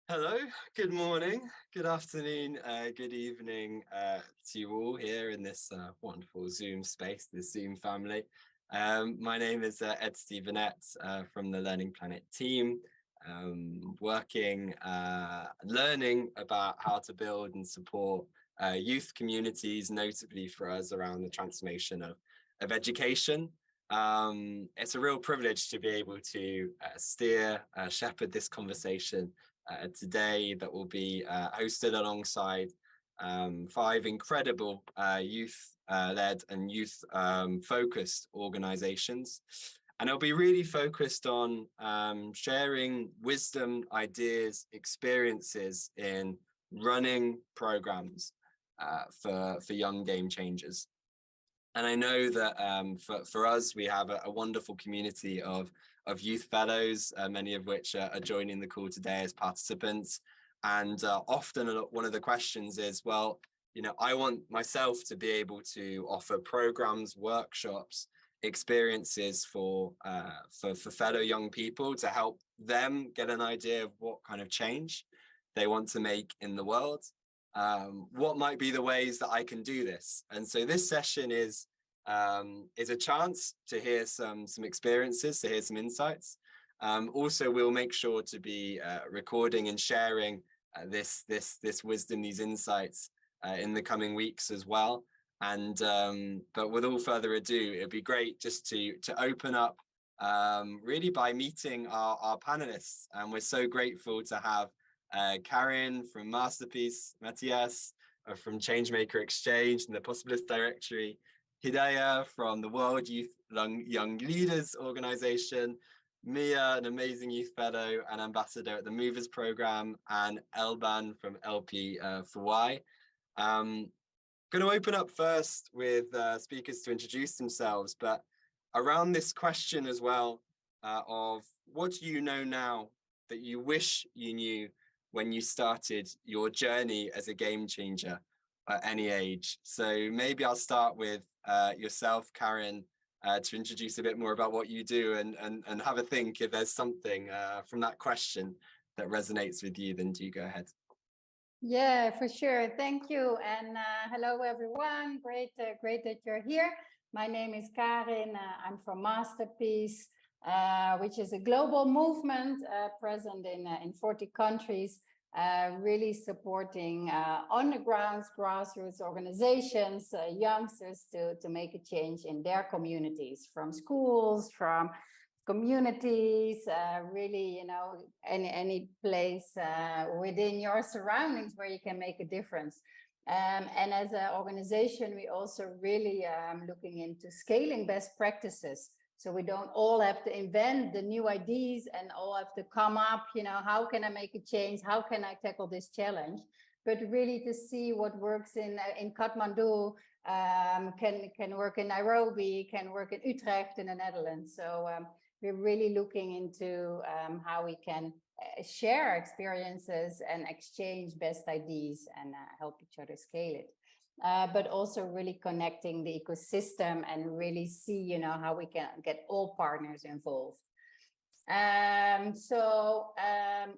Hello, good morning, good afternoon, good evening to you all here in this wonderful Zoom space, the Zoom family. My name is Ed Stevenette from the Learning Planet team, learning about how to build and support youth communities, notably for us around the transformation of education. It's a real privilege to be able to shepherd this conversation today that will be hosted alongside five incredible youth-led and youth-focused organizations. And it'll be really focused on sharing wisdom, ideas, experiences in running programs for young game changers. And I know that for us, we have a wonderful community of youth fellows, many of which are joining the call today as participants. And often one of the questions is, well, I want myself to be able to offer programs, workshops, experiences for fellow young people to help them get an idea of what kind of change they want to make in the world. What might be the ways that I can do this? And so this session is a chance to hear some experiences, to hear some insights. Also, we'll make sure to be recording and sharing this wisdom, these insights in the coming weeks as well. And but with all further ado, it'd be great just to open up really by meeting our panelists. And we're so grateful to have Karin from Masterpiece, Matthias from Changemaker Exchange and the Possibilist Directory, Hidayah from the World Youth Young Leaders Organization, Mia, an amazing youth fellow and ambassador at the Movers Program, and Elban from LP for Y. Going to open up first with speakers to introduce themselves, but around this question as well of what do you know now that you wish you knew when you started your journey as a game changer at any age. So maybe I'll start with yourself, Karin, to introduce a bit more about what you do and have a think if there's something from that question that resonates with you, then do go ahead. Yeah, for sure. Thank you. And hello, everyone. Great that you're here. My name is Karin. I'm from Masterpiece, which is a global movement present in 40 countries, really supporting on the ground grassroots organizations, youngsters to make a change in their communities, from schools, from communities, really, any place within your surroundings where you can make a difference. And as an organization, we also really looking into scaling best practices. So we don't all have to invent the new ideas and all have to come up, how can I make a change? How can I tackle this challenge? But really to see what works in Kathmandu, can work in Nairobi, can work in Utrecht in the Netherlands. So we're really looking into how we can share experiences and exchange best ideas and help each other scale it. But also really connecting the ecosystem and really see, how we can get all partners involved.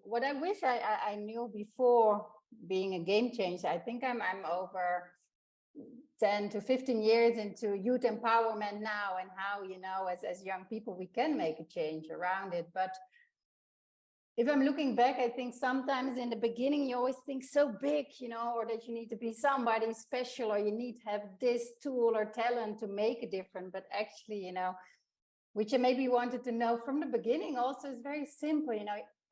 What I wish I knew before being a game changer, I think I'm over 10 to 15 years into youth empowerment now, and how, as young people, we can make a change around it. But if I'm looking back, I think sometimes in the beginning, you always think so big, or that you need to be somebody special, or you need to have this tool or talent to make a difference. But actually, which I maybe wanted to know from the beginning also is very simple.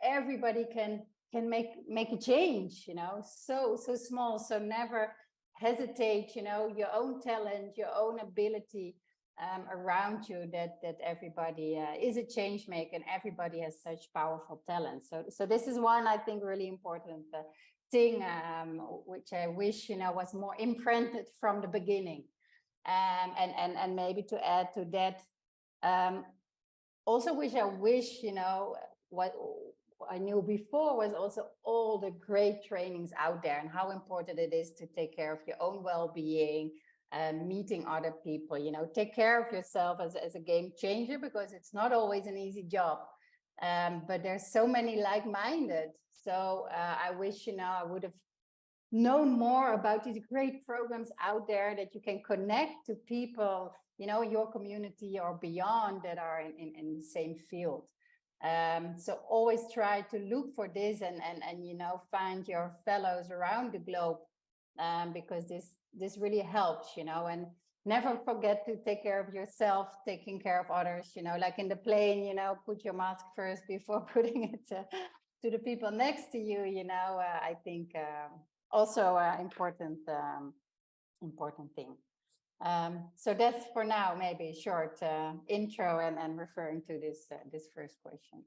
Everybody can make a change, so small. So never hesitate, your own talent, your own ability around you, that everybody is a change maker and everybody has such powerful talent. So this is one, I think, really important thing, which I wish, was more imprinted from the beginning. And maybe to add to that, also wish, what I knew before was also all the great trainings out there and how important it is to take care of your own well-being, meeting other people, take care of yourself as a game changer, because it's not always an easy job. But there's so many like-minded. So I wish, I would have known more about these great programs out there that you can connect to people, your community or beyond that are in the same field. So always try to look for this and find your fellows around the globe, because this really helps, and never forget to take care of yourself, taking care of others, like in the plane, put your mask first before putting it to the people next to you, I think also important thing. So that's for now, maybe a short intro and referring to this first question.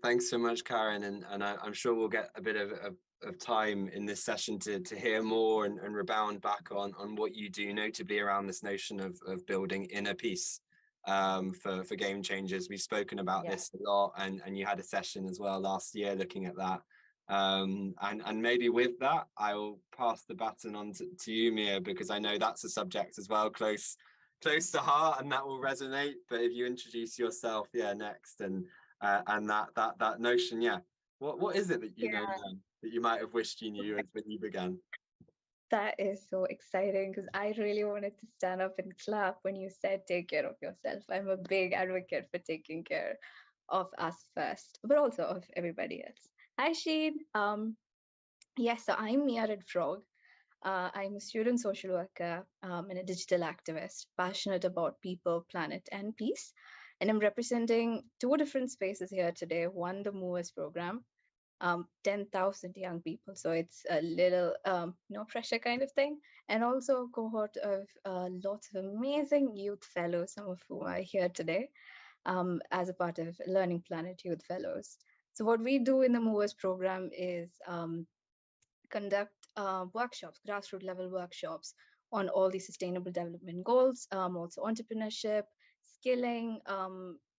Thanks so much, Karen, and I'm sure we'll get a bit of time in this session to hear more and rebound back on what you do, notably around this notion of building inner peace for game changers. We've spoken about this a lot, and you had a session as well last year looking at that. And maybe with that, I will pass the baton on to you, Mia, because I know that's a subject as well close to heart, and that will resonate. But if you introduce yourself, next, and that notion, what is it that you know now that you might have wished you knew when you began? That is so exciting, because I really wanted to stand up and clap when you said take care of yourself. I'm a big advocate for taking care of us first, but also of everybody else. Hi, Sheen. Yes, so I'm Mia Red Frog. I'm a student social worker and a digital activist, passionate about people, planet, and peace. And I'm representing two different spaces here today. One, the Movers program, 10,000 young people. So it's a little no pressure kind of thing. And also a cohort of lots of amazing youth fellows, some of whom are here today as a part of Learning Planet Youth Fellows. So what we do in the Movers program is conduct workshops, grassroots level workshops on all the sustainable development goals, also entrepreneurship, skilling,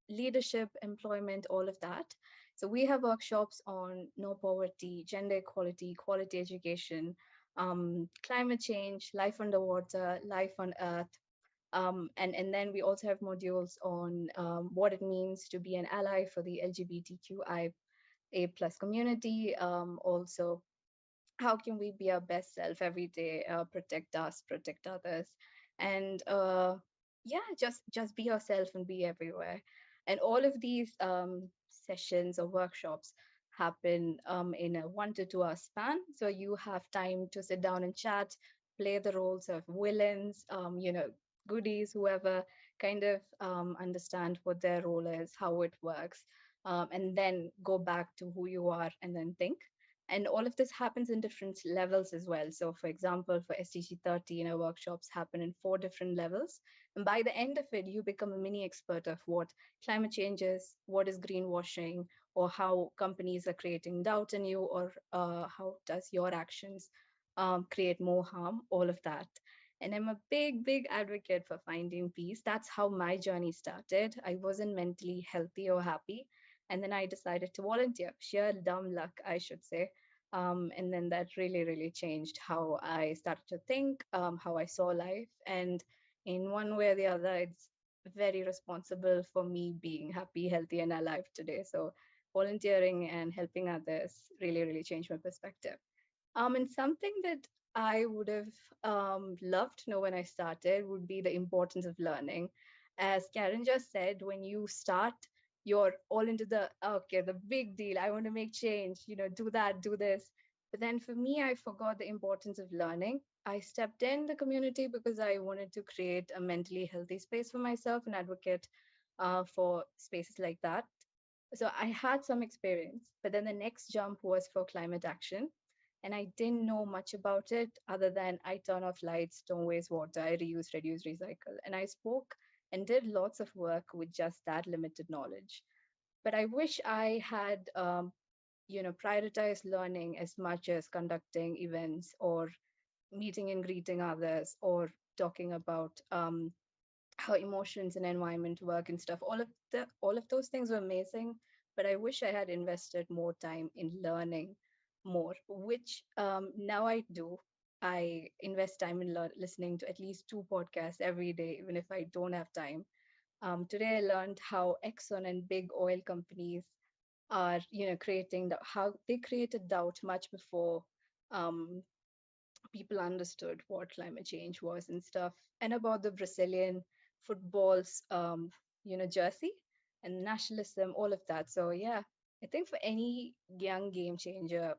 leadership, employment, all of that. So we have workshops on no poverty, gender equality, quality education, climate change, life underwater, life on Earth. And then we also have modules on what it means to be an ally for the LGBTQIA+ community. Also, how can we be our best self every day, protect us, protect others, and just be yourself and be everywhere. And all of these sessions or workshops happen in a 1 to 2 hour span, so you have time to sit down and chat, play the roles of villains, goodies, whoever, kind of understand what their role is, how it works, and then go back to who you are and then think. And all of this happens in different levels as well. So for example, for SDG 30, workshops happen in 4 different levels. And by the end of it, you become a mini expert of what climate change is, what is greenwashing, or how companies are creating doubt in you, or how does your actions create more harm, all of that. And I'm a big, big advocate for finding peace. That's how my journey started. I wasn't mentally healthy or happy. And then I decided to volunteer, sheer dumb luck, I should say. And then that really, really changed how I started to think, how I saw life. And in one way or the other, it's very responsible for me being happy, healthy, and alive today. So volunteering and helping others really, really changed my perspective. And something that I would have loved to know when I started would be the importance of learning. As Karen just said, when you start, you're all into the big deal. I want to make change, do that, do this. But then for me, I forgot the importance of learning. I stepped in the community because I wanted to create a mentally healthy space for myself and advocate for spaces like that. So I had some experience, but then the next jump was for climate action. And I didn't know much about it other than I turn off lights, don't waste water, I reuse, reduce, recycle. And I spoke and did lots of work with just that limited knowledge. But I wish I had, prioritized learning as much as conducting events or meeting and greeting others or talking about how emotions and environment work and stuff. All of those things were amazing, but I wish I had invested more time in learning more, which now I do. I invest time in listening to at least 2 podcasts every day, even if I don't have time. Today I learned how Exxon and big oil companies are, creating how they created doubt much before um, people understood what climate change was and stuff, and about the Brazilian football's, jersey and nationalism, all of that. So yeah, I think for any young game changer,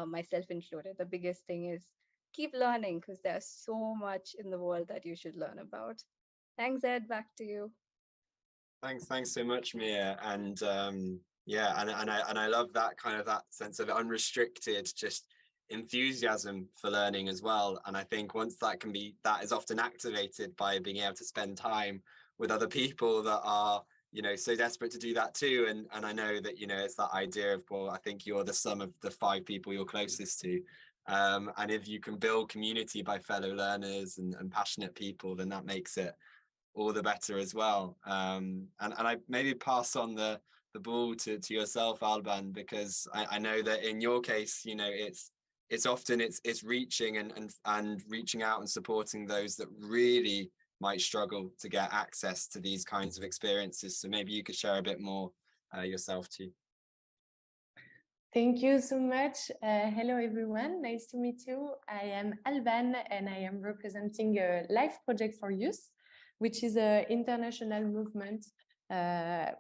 myself included, the biggest thing is keep learning, because there's so much in the world that you should learn about. Thanks, Ed. Back to you. Thanks so much, Mia. And yeah, and I love that kind of that sense of unrestricted, just enthusiasm for learning as well. And I think once that is often activated by being able to spend time with other people that are, so desperate to do that too. And I know that, it's that idea of, well, I think you're the sum of the 5 people you're closest to. And if you can build community by fellow learners and passionate people, then that makes it all the better as well. And I maybe pass on the ball to yourself, Alban, because I know that in your case, it's often it's reaching and reaching out and supporting those that really might struggle to get access to these kinds of experiences. So maybe you could share a bit more yourself too. Thank you so much. Hello, everyone. Nice to meet you. I am Alban, and I am representing a Life Project for Youth, which is an international movement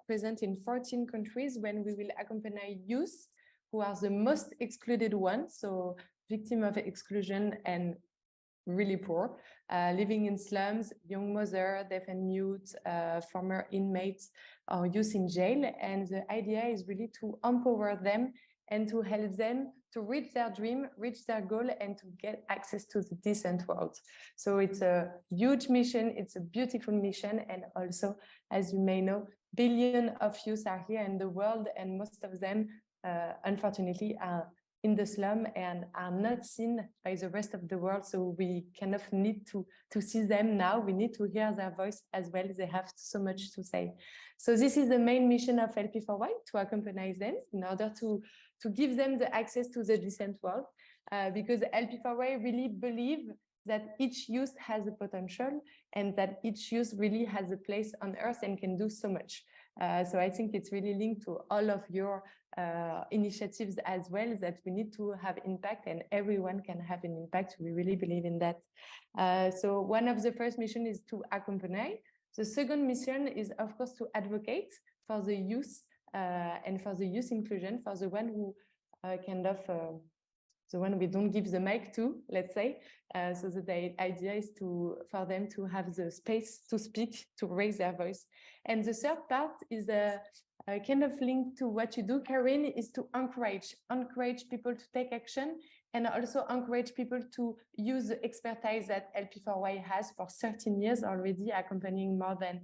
present in 14 countries, when we will accompany youth who are the most excluded ones, so victim of exclusion and really poor, living in slums, young mother, deaf and mute, former inmates, or youth in jail. And the idea is really to empower them and to help them to reach their dream, reach their goal, and to get access to the decent world. So it's a huge mission, it's a beautiful mission. And also, as you may know, billions of youth are here in the world, and most of them, unfortunately, are in the slum and are not seen by the rest of the world. So we kind of need to see them now. We need to hear their voice as well. They have so much to say. So this is the main mission of LP4Y, to accompany them in order to give them the access to the decent world, because LP4Y really believe that each youth has a potential, and that each youth really has a place on earth and can do so much. So I think it's really linked to all of your initiatives as well, that we need to have impact, and everyone can have an impact. We really believe in that. So one of the first mission is to accompany. The second mission is, of course, to advocate for the youth and for the youth inclusion, for the one who the one we don't give the mic to, let's say. So the idea is for them to have the space to speak, to raise their voice. And the third part is kind of linked to what you do, Karin, is to encourage people to take action, and also encourage people to use the expertise that LP4Y has for 13 years already, accompanying more than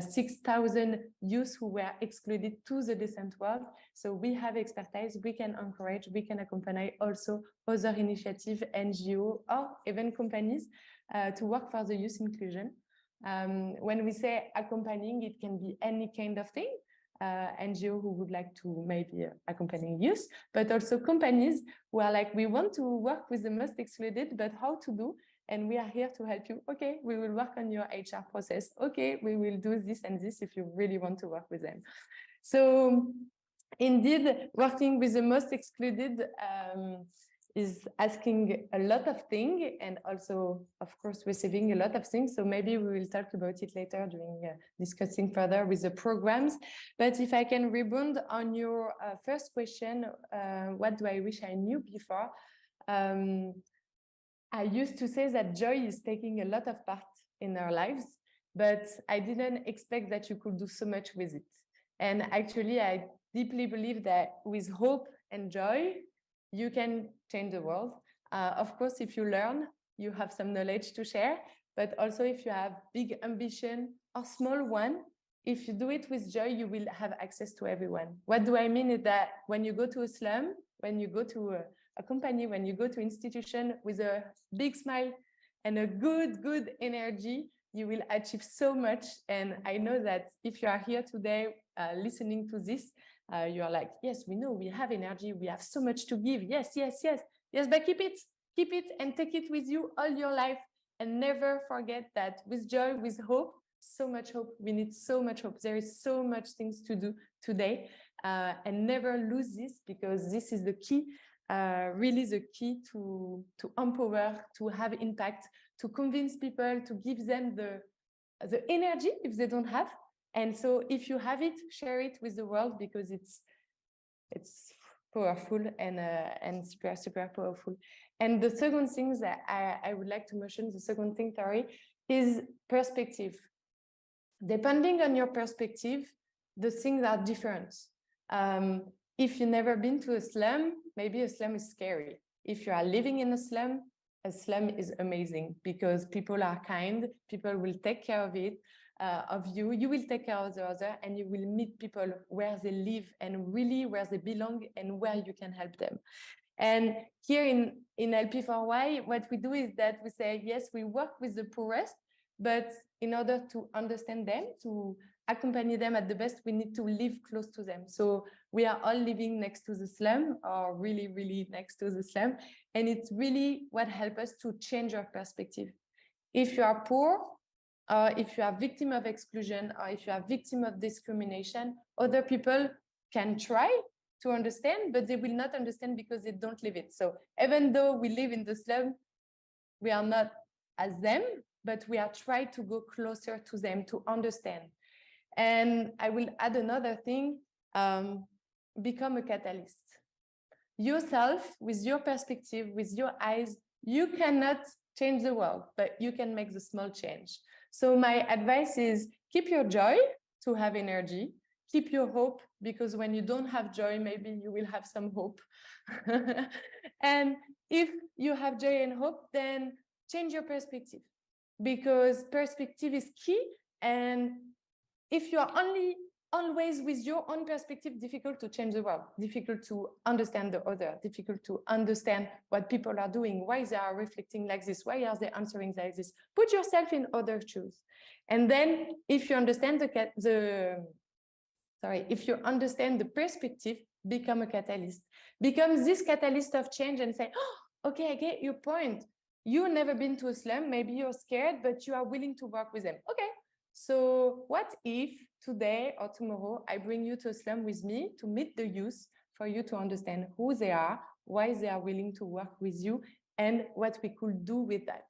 6,000 youth who were excluded to the decent world. So we have expertise, we can encourage, we can accompany also other initiatives, NGO, or even companies to work for the youth inclusion. When we say accompanying, it can be any kind of thing. NGO who would like to maybe accompany youth, but also companies who are like, we want to work with the most excluded, but how to do? And we are here to help you. Okay, we will work on your HR process. Okay, we will do this and this if you really want to work with them. So indeed, working with the most excluded is asking a lot of things, and also, of course, receiving a lot of things. So maybe we will talk about it later during discussing further with the programs. But if I can rebound on your first question, what do I wish I knew before? I used to say that joy is taking a lot of part in our lives, but I didn't expect that you could do so much with it. And actually, I deeply believe that with hope and joy, you can change the world. Of course, if you learn, you have some knowledge to share, but also if you have big ambition or small one, if you do it with joy, you will have access to everyone. What do I mean is that when you go to a slum, when you go to a company, when you go to institution with a big smile and a good energy, you will achieve so much. And I know that if you are here today listening to this, you are like, yes, we know we have energy, we have so much to give. Yes, but keep it and take it with you all your life. And never forget that with joy, with hope, so much hope. We need so much hope. There is so much things to do today. and never lose this, because this is the key, really the key to empower, to have impact, to convince people, to give them the energy if they don't have. And so if you have it, share it with the world, because it's powerful and super powerful. And the second thing that I would like to mention, the second thing, Tari, is perspective. Depending on your perspective, the things are different. If you've never been to a slum, maybe a slum is scary. If you are living in a slum is amazing, because people are kind, people will take care of it, of you, you will take care of the other, and you will meet people where they live and really where they belong and where you can help them. And here in LP4Y, what we do is that we say, yes, we work with the poorest, but in order to understand them, to accompany them at the best, we need to live close to them. So we are all living next to the slum, or really, really next to the slum. And it's really what helps us to change our perspective. If you are poor, or if you are victim of exclusion, or if you are victim of discrimination, other people can try to understand, but they will not understand because they don't live it. So even though we live in the slum, we are not as them, but we are trying to go closer to them to understand. And I will add another thing, become a catalyst. Yourself, with your perspective, with your eyes, you cannot change the world, but you can make the small change. So my advice is keep your joy to have energy, keep your hope, because when you don't have joy, maybe you will have some hope. And if you have joy and hope, then change your perspective, because perspective is key. And if you are always with your own perspective, difficult to change the world, difficult to understand the other, difficult to understand what people are doing, why they are reflecting like this, why are they answering like this. Put yourself in other shoes. And then if you understand if you understand the perspective, become a catalyst. Become this catalyst of change and say, oh, okay, I get your point. You've never been to a slum, maybe you're scared, but you are willing to work with them. Okay, so what if today or tomorrow I bring you to a slum with me to meet the youth, for you to understand who they are, why they are willing to work with you, and what we could do with that.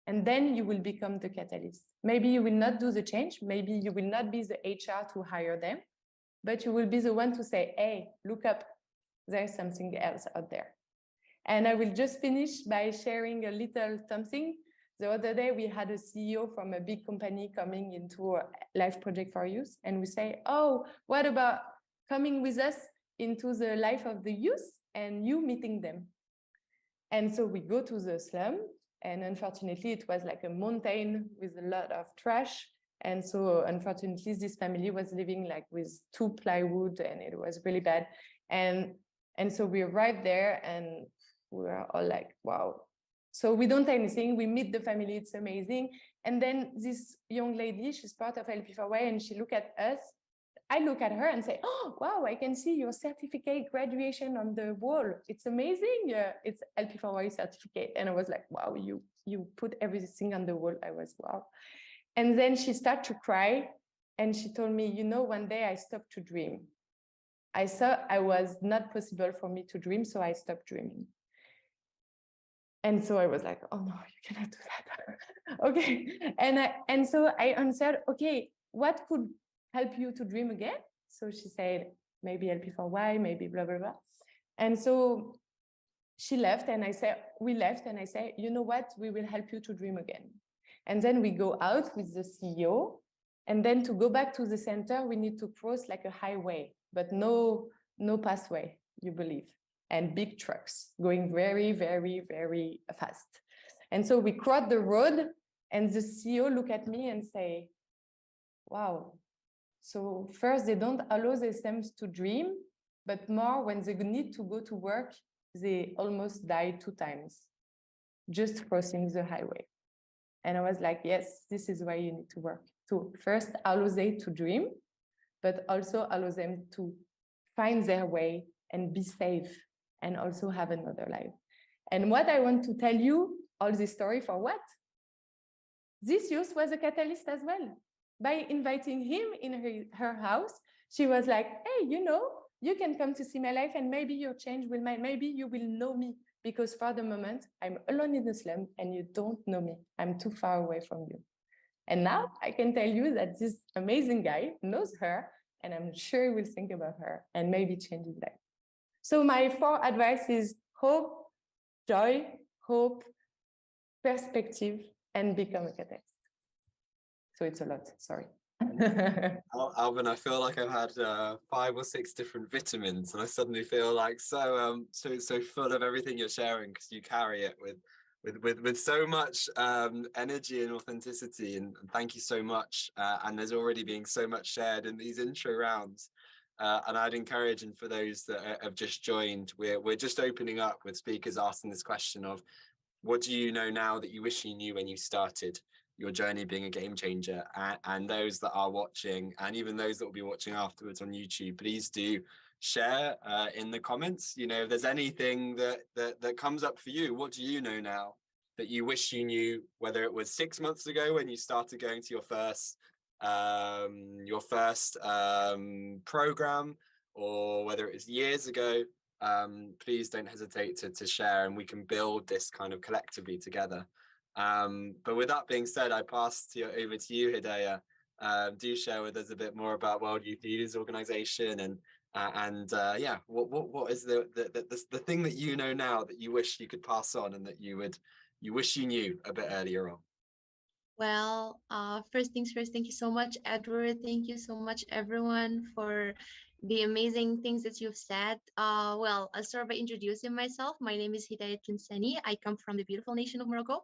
And then you will become the catalyst. Maybe you will not do the change, maybe you will not be the HR to hire them, but you will be the one to say, hey, look up, there's something else out there. And I will just finish by sharing a little something. The other day, we had a CEO from a big company coming into a life project for youth. And we say, oh, what about coming with us into the life of the youth and you meeting them? And so we go to the slum. And unfortunately, it was like a mountain with a lot of trash. And so unfortunately, this family was living like with 2 plywood, and it was really bad. And so we arrived there and we were all like, wow. So we don't say anything, we meet the family, it's amazing. And then this young lady, she's part of LP4Y, and she looked at us. I look at her and say, oh, wow, I can see your certificate graduation on the wall. It's amazing. It's LP4Y certificate. And I was like, wow, you put everything on the wall. I was, wow. And then she started to cry, and she told me, you know, one day I stopped to dream. I saw I was not possible for me to dream, so I stopped dreaming. And so I was like, oh no, you cannot do that. Okay. And so I answered, okay, what could help you to dream again? So she said, maybe LP4Y, maybe blah, blah, blah. And so she left, and we left, and I said, you know what, we will help you to dream again. And then we go out with the CEO, and then to go back to the center, we need to cross like a highway, but no pathway, you believe, and big trucks going very, very, very fast. And so we cross the road, and the CEO look at me and say, wow. So first, they don't allow themselves to dream, but more when they need to go to work, they almost die 2 times, just crossing the highway. And I was like, yes, this is why you need to work. To first allow them to dream, but also allow them to find their way and be safe and also have another life. And what I want to tell you, all this story for what? This youth was a catalyst as well. By inviting him in her house, she was like, hey, you know, you can come to see my life and maybe your change will maybe you will know me, because for the moment I'm alone in the slum and you don't know me. I'm too far away from you. And now I can tell you that this amazing guy knows her, and I'm sure he will think about her and maybe change his life. So my 4 advice is hope, joy, hope, perspective, and become a catalyst. So it's a lot, sorry. Alvin, I feel like I've had 5 or 6 different vitamins, and I suddenly feel like so full of everything you're sharing, because you carry it with so much energy and authenticity. And thank you so much. And there's already being so much shared in these intro rounds. And I'd encourage, and for those that have just joined, we're just opening up with speakers asking this question of, what do you know now that you wish you knew when you started your journey being a game changer? And those that are watching, and even those that will be watching afterwards on YouTube, please do share in the comments. You know, if there's anything that comes up for you, what do you know now that you wish you knew, whether it was 6 months ago when you started going to your first program, or whether it was years ago. Please don't hesitate to share, and we can build this kind of collectively together. But with that being said, I pass over to you, Hidayah. Do share with us a bit more about World Youth Leaders Organization, and yeah, what is the thing that you know now that you wish you could pass on, and that you wish you knew a bit earlier on? Well, first things first, thank you so much, Edward. Thank you so much, everyone, for the amazing things that you've said. Well, I'll start by introducing myself. My name is Hidayah Tinsani. I come from the beautiful nation of Morocco.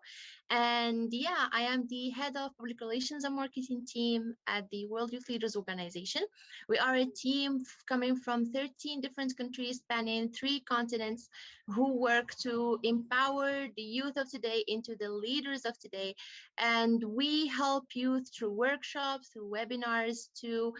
And yeah, I am the head of public relations and marketing team at the World Youth Leaders Organization. We are a team coming from 13 different countries spanning 3 continents, who work to empower the youth of today into the leaders of today. And we help youth through workshops, through webinars, to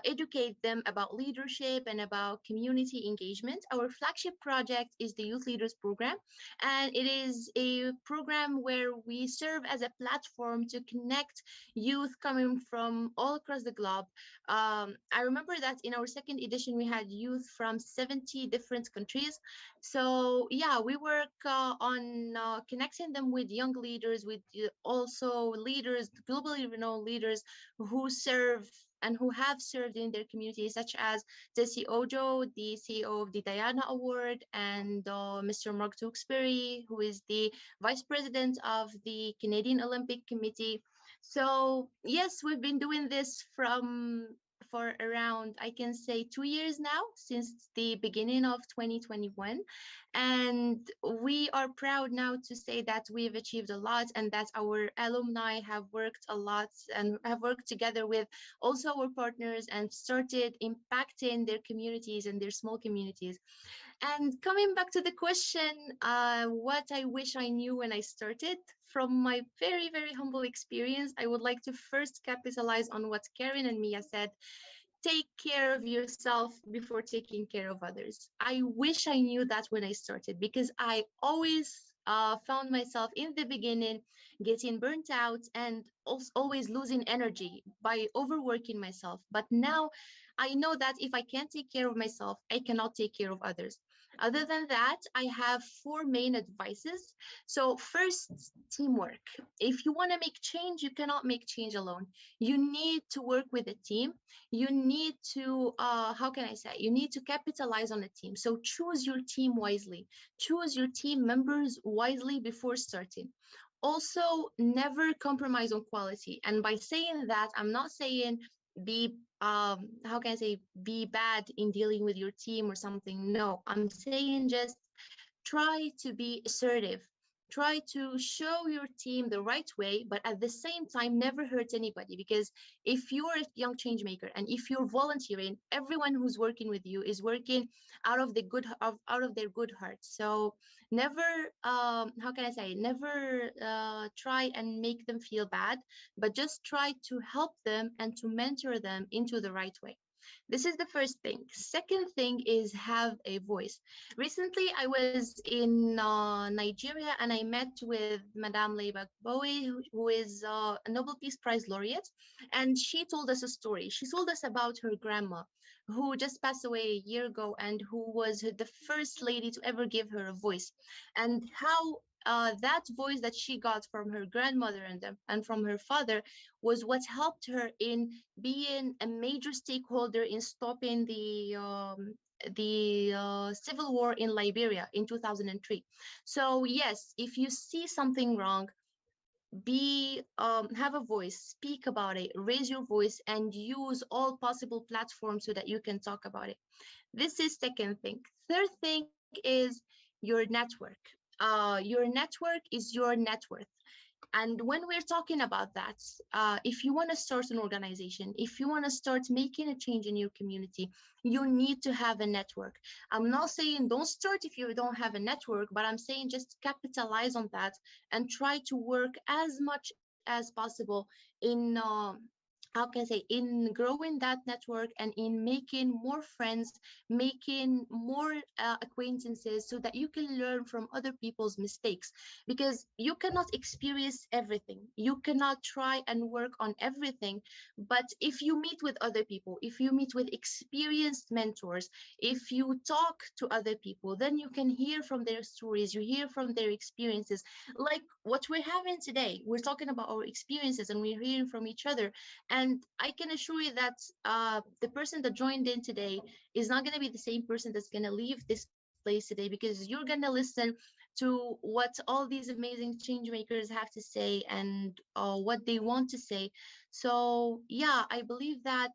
educate them about leadership and about community engagement. Our flagship project is the Youth Leaders Program, and it is a program where we serve as a platform to connect youth coming from all across the globe. I remember that in our second edition, we had youth from 70 different countries. So yeah, we work on connecting them with young leaders, with also leaders, globally renowned leaders who serve and who have served in their communities, such as Tessie Ojo, the CEO of the Diana Award, and Mr. Mark Tewksbury, who is the Vice President of the Canadian Olympic Committee. So yes, we've been doing this for around, I can say, 2 years now, since the beginning of 2021. And we are proud now to say that we have achieved a lot, and that our alumni have worked a lot and have worked together with also our partners and started impacting their communities and their small communities. And coming back to the question, what I wish I knew when I started, from my very, very humble experience, I would like to first capitalize on what Karen and Mia said. Take care of yourself before taking care of others. I wish I knew that when I started, because I always found myself in the beginning getting burnt out and also always losing energy by overworking myself. But now I know that if I can't take care of myself, I cannot take care of others. Other than that, I have 4 main advices. So first, teamwork. If you want to make change, you cannot make change alone. You need to work with a team. You need to, how can I say, you need to capitalize on a team. So choose your team wisely. Choose your team members wisely before starting. Also, never compromise on quality. And by saying that, I'm not saying be how can I say, be bad in dealing with your team or something. No, I'm saying just try to be assertive. Try to show your team the right way, but at the same time, never hurt anybody. Because if you're a young change maker and if you're volunteering, everyone who's working with you is working out of their good heart. So never, how can I say, never try and make them feel bad, but just try to help them and to mentor them into the right way. This is the first thing. Second thing is have a voice. Recently, I was in Nigeria and I met with Madame Leibak Bowie, who is a Nobel Peace Prize laureate, and she told us a story. She told us about her grandma, who just passed away a year ago and who was the first lady to ever give her a voice, and how that voice that she got from her grandmother and from her father was what helped her in being a major stakeholder in stopping the civil war in Liberia in 2003. So yes, if you see something wrong, have a voice, speak about it, raise your voice, and use all possible platforms so that you can talk about it. This is second thing. Third thing is your network. Your network is your net worth. And when we're talking about that, if you want to start an organization, if you want to start making a change in your community, you need to have a network. I'm not saying don't start if you don't have a network, but I'm saying just capitalize on that and try to work as much as possible in how can I say, in growing that network and in making more friends, making more acquaintances so that you can learn from other people's mistakes, because you cannot experience everything. You cannot try and work on everything. But if you meet with other people, if you meet with experienced mentors, if you talk to other people, then you can hear from their stories, you hear from their experiences. Like what we're having today, we're talking about our experiences and we're hearing from each other. And I can assure you that the person that joined in today is not going to be the same person that's going to leave this place today, because you're going to listen to what all these amazing change makers have to say and what they want to say. So yeah, I believe that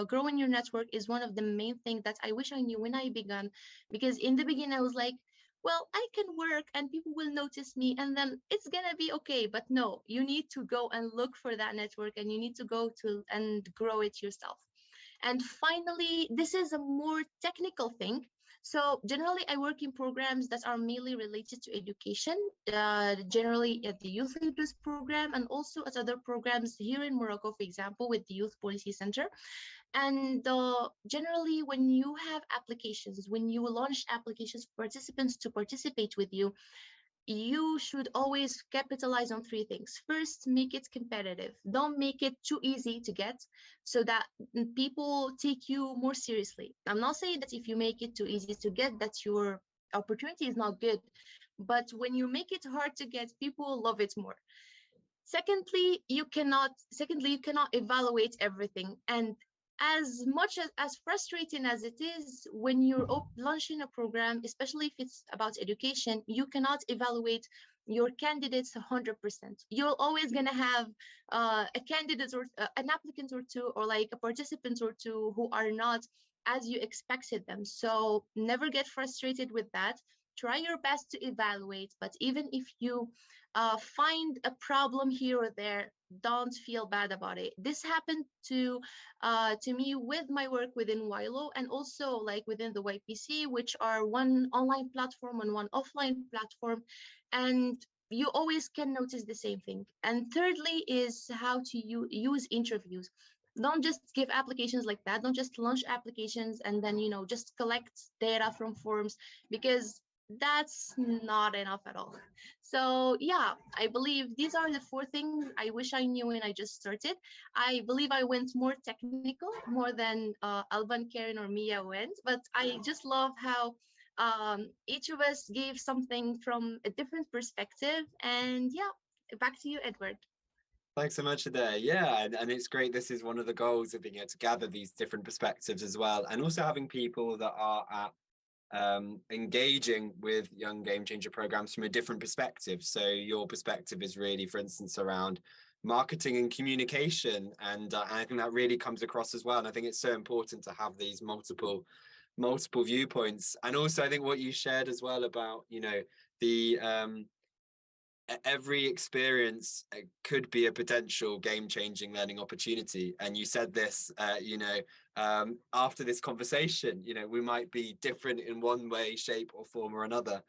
growing your network is one of the main things that I wish I knew when I began, because in the beginning I was like, well, I can work and people will notice me and then it's gonna be okay. But no, you need to go and look for that network and you need to go to and grow it yourself. And finally, this is a more technical thing. So generally, I work in programs that are mainly related to education, generally at the Youth Leaders Program and also at other programs here in Morocco, for example, with the Youth Policy Center. And generally, when you have applications, when you launch applications for participants to participate with you should always capitalize on three things. First, make it competitive. Don't make it too easy to get so that people take you more seriously. I'm not saying that if you make it too easy to get, that your opportunity is not good. But when you make it hard to get, people love it more. Secondly, you cannot evaluate everything. And as much as frustrating as it is, when you're launching a program, especially if it's about education, you cannot evaluate your candidates 100%. You're always going to have a candidate or an applicant or two, or like a participant or two who are not as you expected them. So never get frustrated with that. Try your best to evaluate, but even if you find a problem here or there, don't feel bad about it. This happened to me with my work within Wilo and also like within the YPC, which are one online platform and one offline platform, and you always can notice the same thing. And thirdly is how to use interviews. Don't just give applications like that. Don't just launch applications and then just collect data from forms, because that's not enough at all. So yeah, I believe these are the four things I wish I knew when I just started. I believe I went more technical, more than Alban, Karen, or Mia went, but I just love how each of us gave something from a different perspective. And yeah, back to you, Edward. Thanks so much, Adair. Yeah, and it's great. This is one of the goals of being able to gather these different perspectives as well, and also having people that are at engaging with young game changer programs from a different perspective. So your perspective is really, for instance, around marketing and communication, and I think that really comes across as well. And I think it's so important to have these multiple viewpoints. And also I think what you shared as well about the every experience could be a potential game-changing learning opportunity. And you said this after this conversation, we might be different in one way, shape or form or another,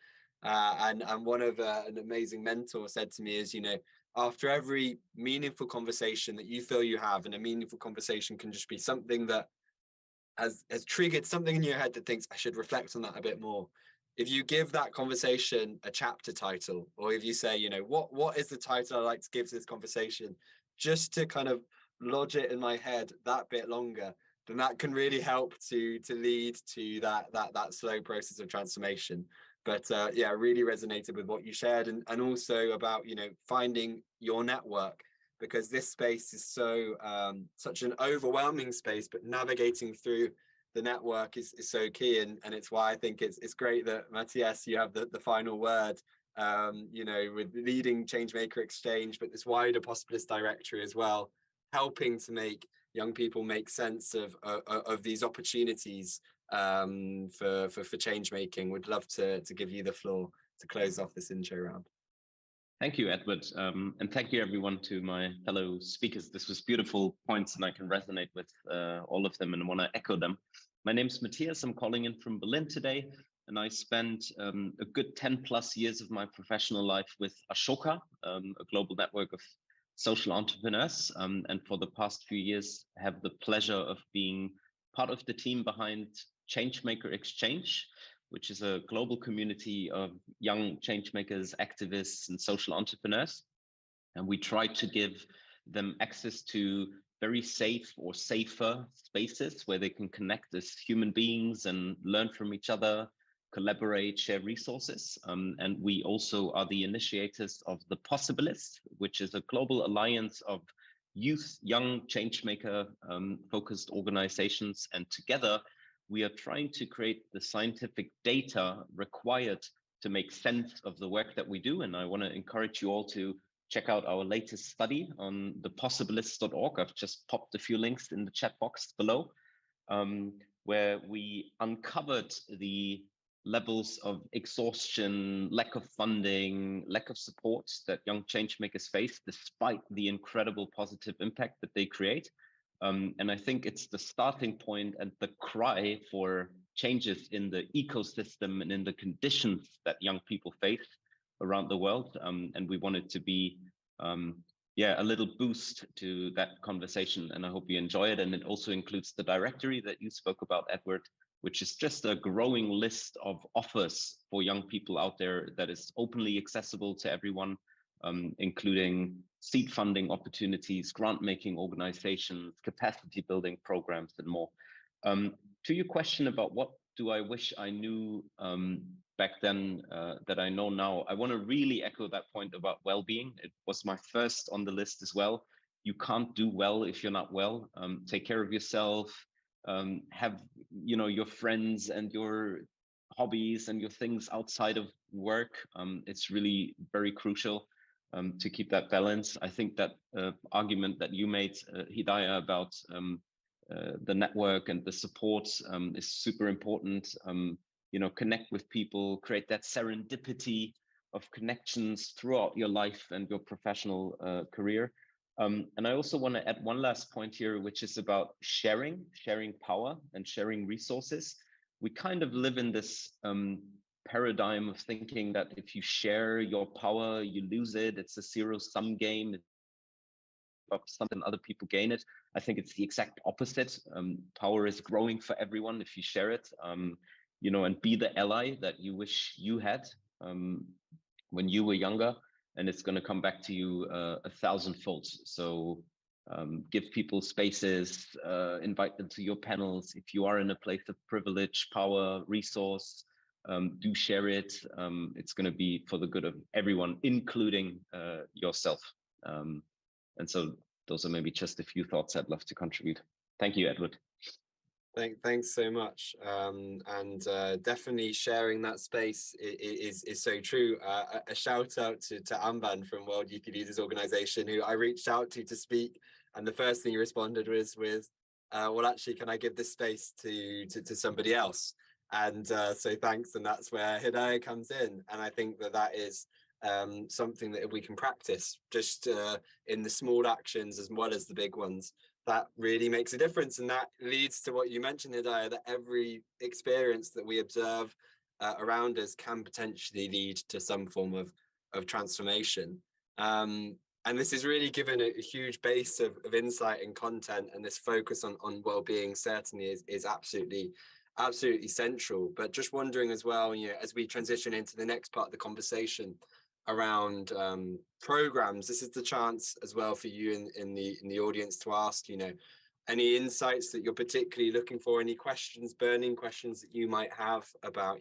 and one of an amazing mentor said to me is, after every meaningful conversation that you feel you have, and a meaningful conversation can just be something that has triggered something in your head that thinks, I should reflect on that a bit more. If you give that conversation a chapter title, or if you say, you know, what is the title I like to give to this conversation, just to kind of lodge it in my head that bit longer, then that can really help to lead to that slow process of transformation. But yeah, I really resonated with what you shared, and also about, you know, finding your network, because this space is so such an overwhelming space, but navigating through the network is so key. And it's why I think it's great that, Matthias, you have the final word, you know, with leading Changemaker Exchange, but this wider Possibilist Directory as well, helping to make young people make sense of these opportunities for change making. Would love to give you the floor to close off this intro round. Thank you, Edward. And thank you, everyone, to my fellow speakers. This was beautiful points, and I can resonate with all of them and want to echo them. My name's Matthias. I'm calling in from Berlin today, and I spent a good 10 plus years of my professional life with Ashoka, a global network of social entrepreneurs. And for the past few years, I have the pleasure of being part of the team behind Changemaker Exchange, which is a global community of young changemakers, activists, and social entrepreneurs. And we try to give them access to very safe or safer spaces where they can connect as human beings and learn from each other, collaborate, share resources. And we also are the initiators of the Possibilists, which is a global alliance of youth, young changemaker focused organizations. And together, we are trying to create the scientific data required to make sense of the work that we do. And I want to encourage you all to check out our latest study on thepossibilists.org. I've just popped a few links in the chat box below, where we uncovered the levels of exhaustion, lack of funding, lack of support that young changemakers face, despite the incredible positive impact that they create. And I think it's the starting point and the cry for changes in the ecosystem and in the conditions that young people face around the world. And we want it to be, a little boost to that conversation. And I hope you enjoy it. And it also includes the directory that you spoke about, Edward, which is just a growing list of offers for young people out there that is openly accessible to everyone, including seed funding opportunities, grant-making organizations, capacity building programs, and more. To your question about what do I wish I knew back then that I know now, I want to really echo that point about well-being. It was my first on the list as well. You can't do well if you're not well. Take care of yourself. Have your friends and your hobbies and your things outside of work. It's really very crucial to keep that balance. I think that argument that you made, Hidayah, about the network and the support is super important. Connect with people, create that serendipity of connections throughout your life and your professional career. And I also want to add one last point here, which is about sharing power and sharing resources. We kind of live in this paradigm of thinking that if you share your power, you lose it. It's a zero-sum game. Something other people gain it. I think it's the exact opposite. Power is growing for everyone if you share it, and be the ally that you wish you had when you were younger. And it's going to come back to you 1,000-fold. So give people spaces, invite them to your panels. If you are in a place of privilege, power, resource, do share it. It's going to be for the good of everyone, including yourself. And so those are maybe just a few thoughts I'd love to contribute. Thank you, Edward. Thanks so much. And definitely sharing that space is so true. A shout out to Amban from World Youth Leaders Organization, who I reached out to speak. And the first thing he responded was with, well, actually, can I give this space to somebody else? And so thanks. And that's where Hidayah comes in. And I think that is something that we can practice just in the small actions as well as the big ones. That really makes a difference. And that leads to what you mentioned, Hidayah, that every experience that we observe around us can potentially lead to some form of transformation. And this is really given a huge base of insight and content, and this focus on well-being certainly is absolutely central. But just wondering as well, as we transition into the next part of the conversation around programs, this is the chance as well for you in the audience to ask, any insights that you're particularly looking for, any questions, burning questions that you might have about,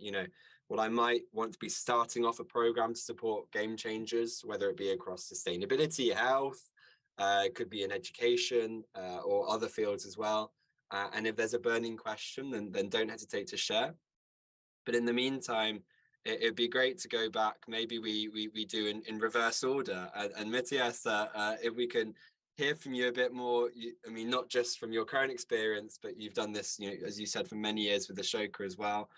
well, I might want to be starting off a program to support game changers, whether it be across sustainability, health, it could be in education or other fields as well. And if there's a burning question, then don't hesitate to share. But in the meantime, it'd be great to go back. Maybe we do in reverse order. And Matthias, if we can hear from you a bit more, I mean, not just from your current experience, but you've done this, as you said, for many years with the Ashoka as well.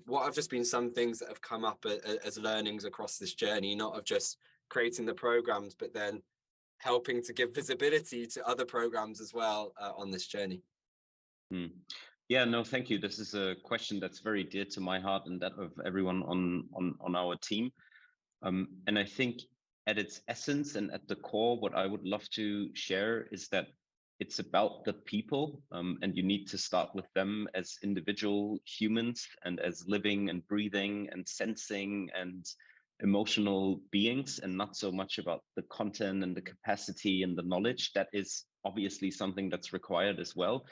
What have just been some things that have come up as learnings across this journey, not of just creating the programs, but then helping to give visibility to other programs as well on this journey? Yeah, no, thank you. This is a question that's very dear to my heart and that of everyone on our team. And I think at its essence and at the core, what I would love to share is that it's about the people, and you need to start with them as individual humans and as living and breathing and sensing and emotional beings, and not so much about the content and the capacity and the knowledge. That is obviously something that's required as well.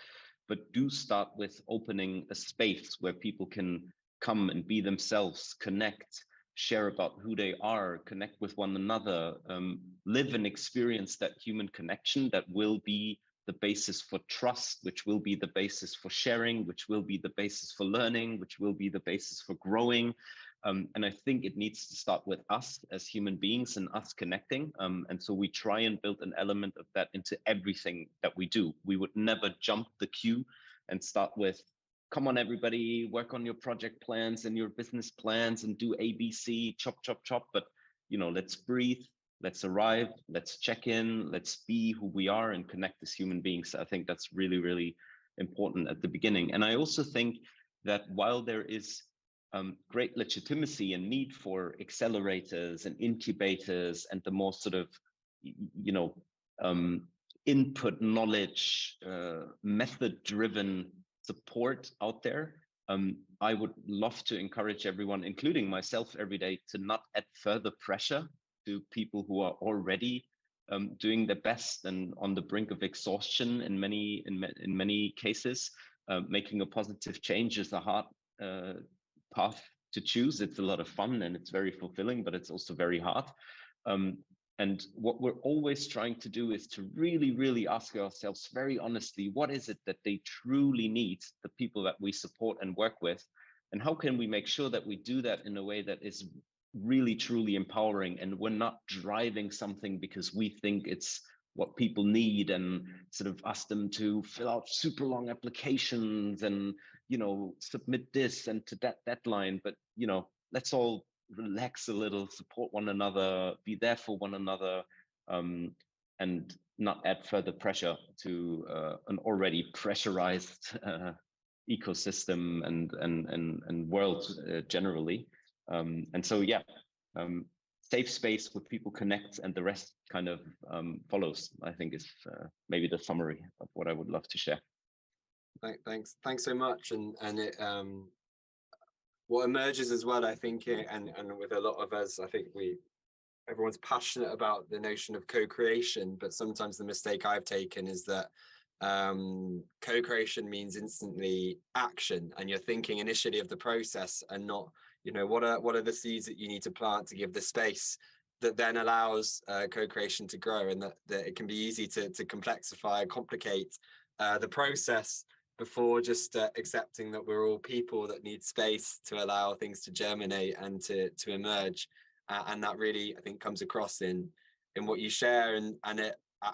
But do start with opening a space where people can come and be themselves, connect, share about who they are, connect with one another, live and experience that human connection that will be the basis for trust, which will be the basis for sharing, which will be the basis for learning, which will be the basis for growing. And I think it needs to start with us as human beings and us connecting. And so we try and build an element of that into everything that we do. We would never jump the queue and start with, come on, everybody, work on your project plans and your business plans and do ABC, chop, chop, chop. But, let's breathe, let's arrive, let's check in, let's be who we are and connect as human beings. I think that's really, really important at the beginning. And I also think that while there is great legitimacy and need for accelerators and incubators and the more sort of, input knowledge, method-driven support out there, I would love to encourage everyone, including myself every day, to not add further pressure to people who are already doing their best and on the brink of exhaustion in many cases. Making a positive change is a hard path to choose. It's a lot of fun and it's very fulfilling, but it's also very hard. And what we're always trying to do is to really, really ask ourselves very honestly, what is it that they truly need, the people that we support and work with? And how can we make sure that we do that in a way that is really, truly empowering, and we're not driving something because we think it's what people need and sort of ask them to fill out super long applications and, submit this and to that deadline. But, let's all relax a little, support one another, be there for one another, and not add further pressure to an already pressurized ecosystem and world generally. And so, safe space where people connect and the rest kind of follows, I think is maybe the summary of what I would love to share. Thanks so much. And it what emerges as well, I think, and with a lot of us, I think everyone's passionate about the notion of co-creation, but sometimes the mistake I've taken is that co-creation means instantly action, and you're thinking initially of the process and not, what are the seeds that you need to plant to give the space that then allows co-creation to grow, and that it can be easy to complexify, complicate the process before just accepting that we're all people that need space to allow things to germinate and to emerge. And that really, I think, comes across in what you share. And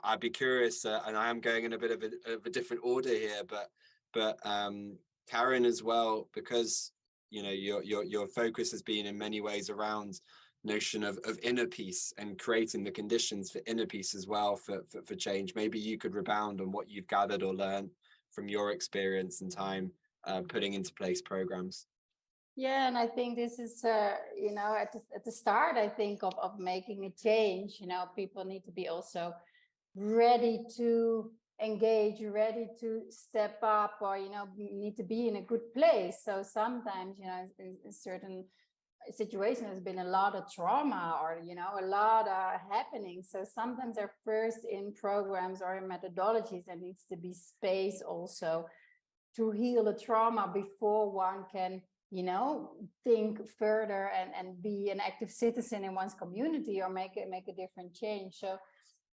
I'd be curious, and I am going in a bit of a different order here, but Karen as well, because your focus has been in many ways around notion of inner peace and creating the conditions for inner peace as well for change. Maybe you could rebound on what you've gathered or learned from your experience and time putting into place programs. Yeah, and I think this is, you know, at the start, I think of making a change, you know, people need to be also ready to engage, ready to step up, or, you know, need to be in a good place. So sometimes, you know, in certain situation has been a lot of trauma, or you know, a lot happening. So sometimes they're first in programs or in methodologies, there needs to be space also to heal the trauma before one can, you know, think further and be an active citizen in one's community or make a different change. So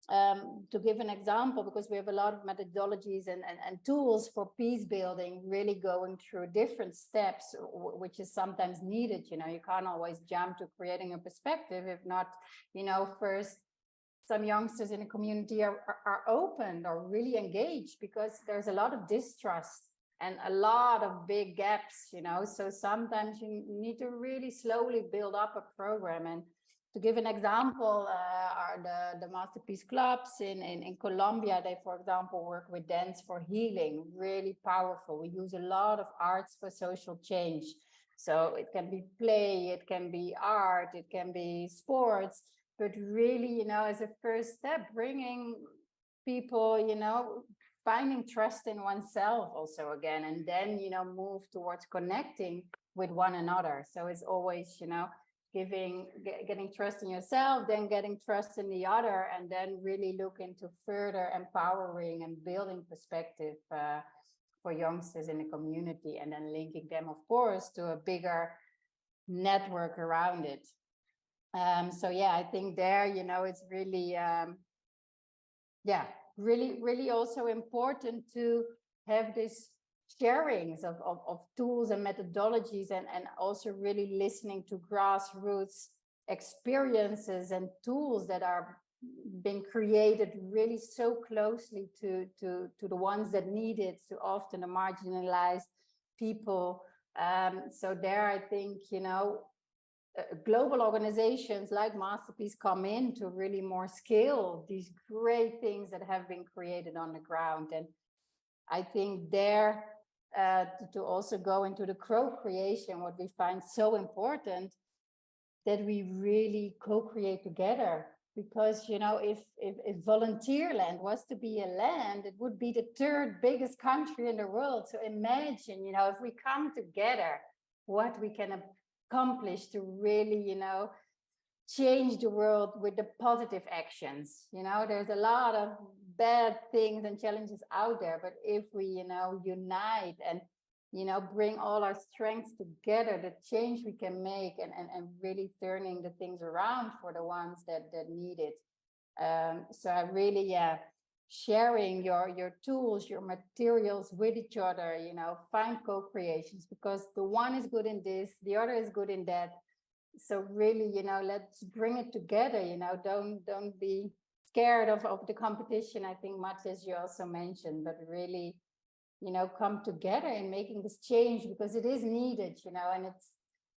to give an example, because we have a lot of methodologies and tools for peace building, really going through different steps, which is sometimes needed. You know, you can't always jump to creating a perspective if not, you know, first some youngsters in the community are open or really engaged, because there's a lot of distrust and a lot of big gaps, you know. So sometimes you need to really slowly build up a program. And to give an example, are the masterpiece clubs in Colombia. They, for example, work with dance for healing, really powerful. We use a lot of arts for social change. So it can be play, it can be art, it can be sports, but really, you know, as a first step, bringing people, you know, finding trust in oneself also again, and then, you know, move towards connecting with one another. So it's always, you know, getting trust in yourself, then getting trust in the other, and then really look into further empowering and building perspective for youngsters in the community, and then linking them, of course, to a bigger network around it. So yeah, I think there, you know, it's really really also important to have this sharings of tools and methodologies, and also really listening to grassroots experiences and tools that are being created really so closely to the ones that need it, so often the marginalized people. So there, I think, you know, global organizations like Masterpiece come in to really more scale these great things that have been created on the ground. And I think there, to also go into the co-creation, what we find so important, that we really co-create together. Because, you know, if volunteer land was to be a land, it would be the third biggest country in the world. So imagine, you know, if we come together, what we can accomplish to really, you know, change the world with the positive actions. You know, there's a lot of bad things and challenges out there, but if we, you know, unite and, you know, bring all our strengths together, the change we can make, and really turning the things around for the ones that need it. So I really, yeah, sharing your tools, your materials with each other, you know, find co-creations, because the one is good in this, the other is good in that. So really, you know, let's bring it together, you know, don't be scared of the competition, I think, much as you also mentioned, but really, you know, come together in making this change, because it is needed, you know, and it's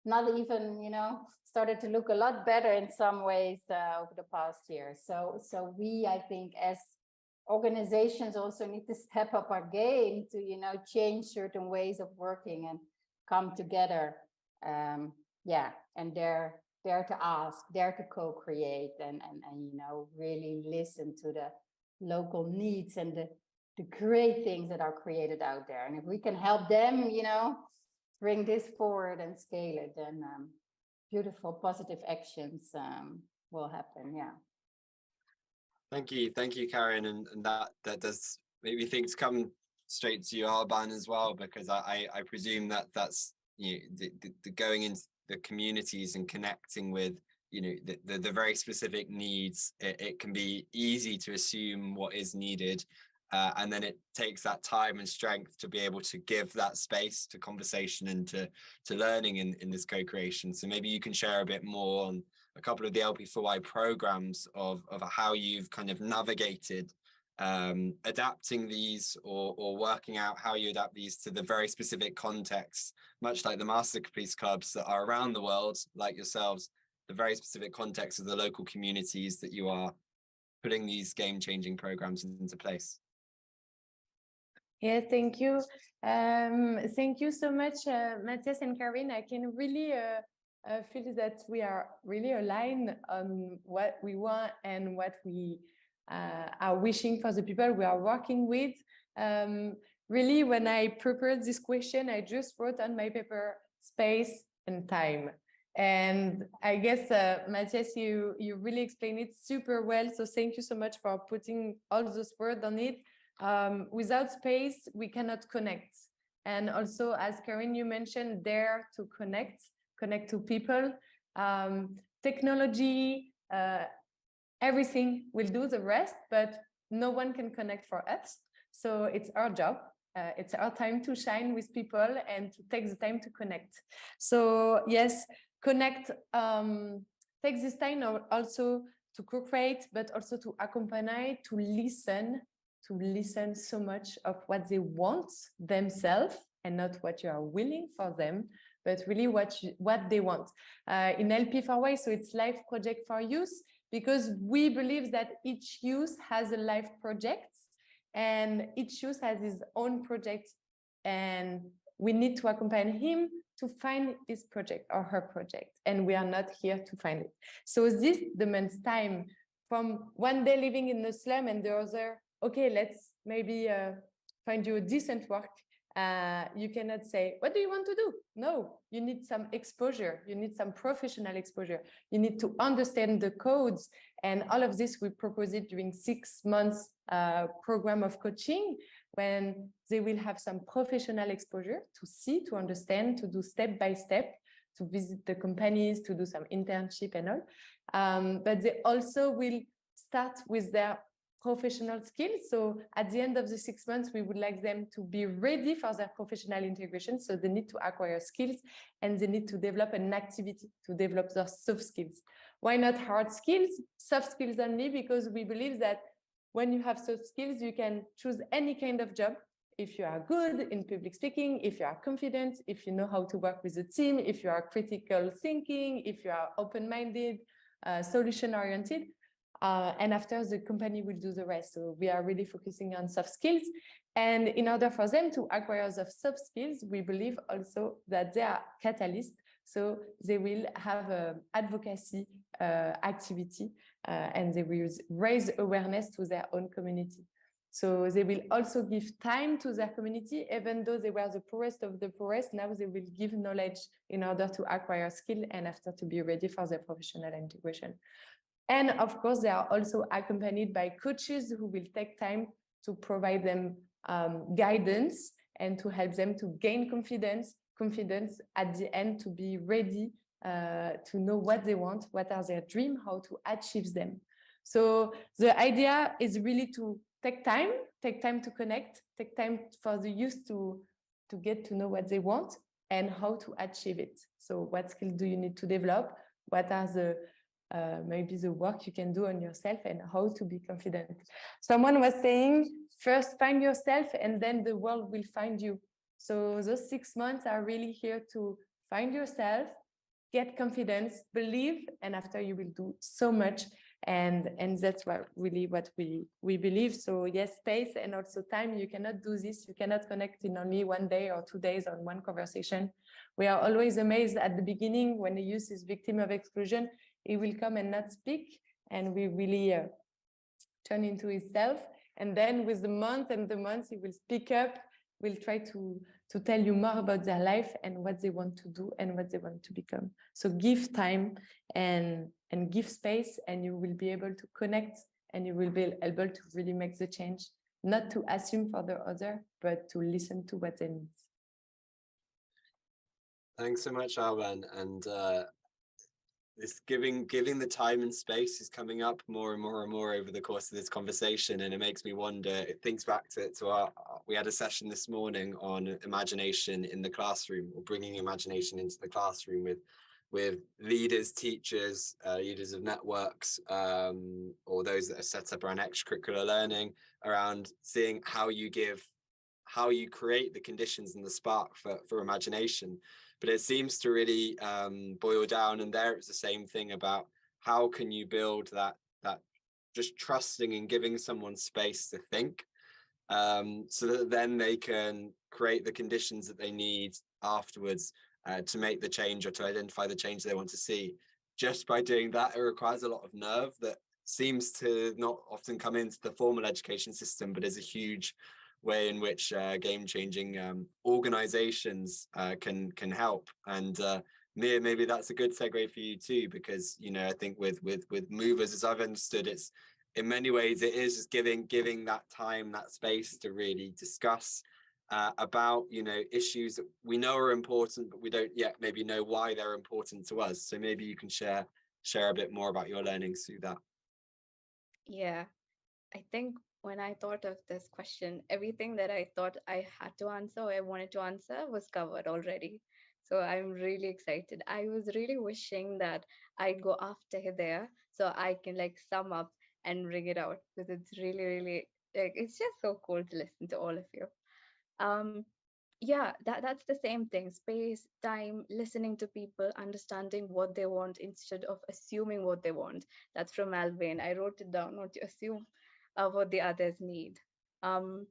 not even, you know, started to look a lot better in some ways over the past year. So we, I think, as organizations also need to step up our game to, you know, change certain ways of working and come together. Yeah, and dare to ask, dare to co-create, and you know, really listen to the local needs and the great things that are created out there. And if we can help them, you know, bring this forward and scale it, then beautiful positive actions will happen. Yeah. Thank you, Karen, and that does make me think to come straight to you, Alban, as well, because I presume that's, you know, the going into the communities and connecting with, you know, the very specific needs. It can be easy to assume what is needed, and then it takes that time and strength to be able to give that space to conversation and to learning in this co-creation. So maybe you can share a bit more on a couple of the LP4Y programs of how you've kind of navigated adapting these, or working out how you adapt these to the very specific contexts, much like the masterpiece clubs that are around the world, like yourselves, the very specific context of the local communities that you are putting these game-changing programs into place. Yeah, thank you. Thank you so much, Matthias and Karin. I can really feel that we are really aligned on what we want and what we are wishing for the people we are working with. Really, when I prepared this question, I just wrote on my paper space and time. And I guess, Matthias, you really explained it super well. So thank you so much for putting all those words on it. Without space, we cannot connect. And also, as Karin, you mentioned, dare to connect to people. Technology, everything will do the rest, but no one can connect for us. So it's our job. It's our time to shine with people and to take the time to connect. So yes, connect, take this time also to co-create, but also to accompany, to listen so much of what they want themselves and not what you are willing for them, but really what they want. In LP4Y, so it's Life Project for Youth, because we believe that each youth has a life project and each youth has his own project, and we need to accompany him to find his project or her project, and we are not here to find it. So this demands time, from one day living in the slum and the other, okay, let's maybe find you a decent work. You cannot say, what do you want to do? No, you need some exposure. You need some professional exposure. You need to understand the codes. And all of this, we propose it during 6 months program of coaching, when they will have some professional exposure to see, to understand, to do step by step, to visit the companies, to do some internship and all. But they also will start with their professional skills. So at the end of the 6 months, we would like them to be ready for their professional integration. So they need to acquire skills and they need to develop an activity to develop their soft skills. Why not hard skills? Soft skills only, because we believe that when you have soft skills, you can choose any kind of job. If you are good in public speaking, if you are confident, if you know how to work with a team, if you are critical thinking, if you are open-minded, solution-oriented, and after, the company will do the rest. So we are really focusing on soft skills. And in order for them to acquire the soft skills, we believe also that they are catalysts. So they will have an advocacy activity and they will raise awareness to their own community. So they will also give time to their community, even though they were the poorest of the poorest. Now they will give knowledge in order to acquire skill and after to be ready for their professional integration. And of course, they are also accompanied by coaches who will take time to provide them guidance and to help them to gain confidence at the end, to be ready to know what they want, what are their dreams, how to achieve them. So the idea is really to take time to connect, take time for the youth to get to know what they want and how to achieve it. So what skills do you need to develop? What are the maybe the work you can do on yourself and how to be confident. Someone was saying, first find yourself and then the world will find you. So those 6 months are really here to find yourself, get confidence, believe, and after you will do so much. And that's what we believe. So yes, space and also time. You cannot do this. You cannot connect in only 1 day or 2 days on one conversation. We are always amazed at the beginning when the youth is victim of exclusion. He will come and not speak, and we really turn into himself. And then with the months, he will speak up, will try to tell you more about their life and what they want to do and what they want to become. So give time and give space, and you will be able to connect, and you will be able to really make the change, not to assume for the other, but to listen to what they need. Thanks so much, Alban. And this giving the time and space is coming up more and more and more over the course of this conversation, and it makes me wonder. It thinks back to our we had a session this morning on imagination in the classroom, or bringing imagination into the classroom with leaders, teachers, leaders of networks, or those that are set up around extracurricular learning, around seeing how you create the conditions and the spark for imagination. But it seems to really boil down, and there it's the same thing about how can you build that just trusting and giving someone space to think, so that then they can create the conditions that they need afterwards to make the change or to identify the change they want to see. Just by doing that, it requires a lot of nerve that seems to not often come into the formal education system, but is a huge way in which game-changing organizations can help. And Mia, maybe that's a good segue for you too, because I think with movers, as I've understood, it's in many ways it is just giving that time, that space to really discuss about issues that we know are important, but we don't yet maybe know why they're important to us. So maybe you can share a bit more about your learnings through that. Yeah, I think when I thought of this question, everything that I thought I had to answer, or I wanted to answer, was covered already. So I'm really excited. I was really wishing that I'd go after there so I can like sum up and bring it out, because it's really, really like it's just so cool to listen to all of you. Um, yeah, that's the same thing. Space, time, listening to people, understanding what they want instead of assuming what they want. That's from Alvin. I wrote it down, not to assume what the others need. Um,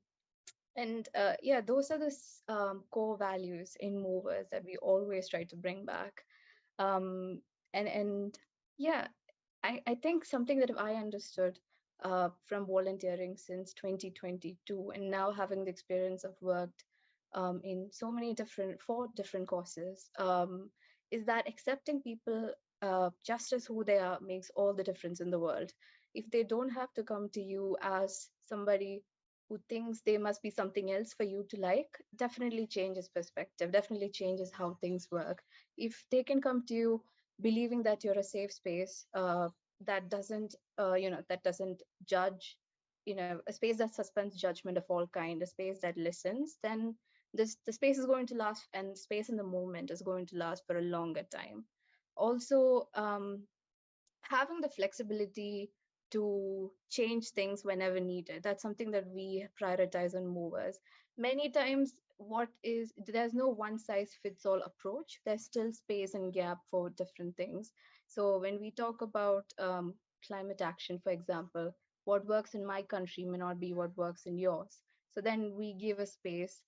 and yeah, those are the core values in movers that we always try to bring back. Um, and yeah, I think something that I understood from volunteering since 2022, and now having the experience of worked in so many four different courses, is that accepting people just as who they are makes all the difference in the world. If they don't have to come to you as somebody who thinks they must be something else for you to like, definitely changes perspective, definitely changes how things work. If they can come to you believing that you're a safe space, that doesn't that doesn't judge, a space that suspends judgment of all kind, a space that listens, then the space is going to last, and space in the moment is going to last for a longer time. Also, having the flexibility to change things whenever needed, that's something that we prioritize on movers. Many times there's no one size fits all approach. There's still space and gap for different things. So when we talk about climate action, for example, what works in my country may not be what works in yours. So then we give a space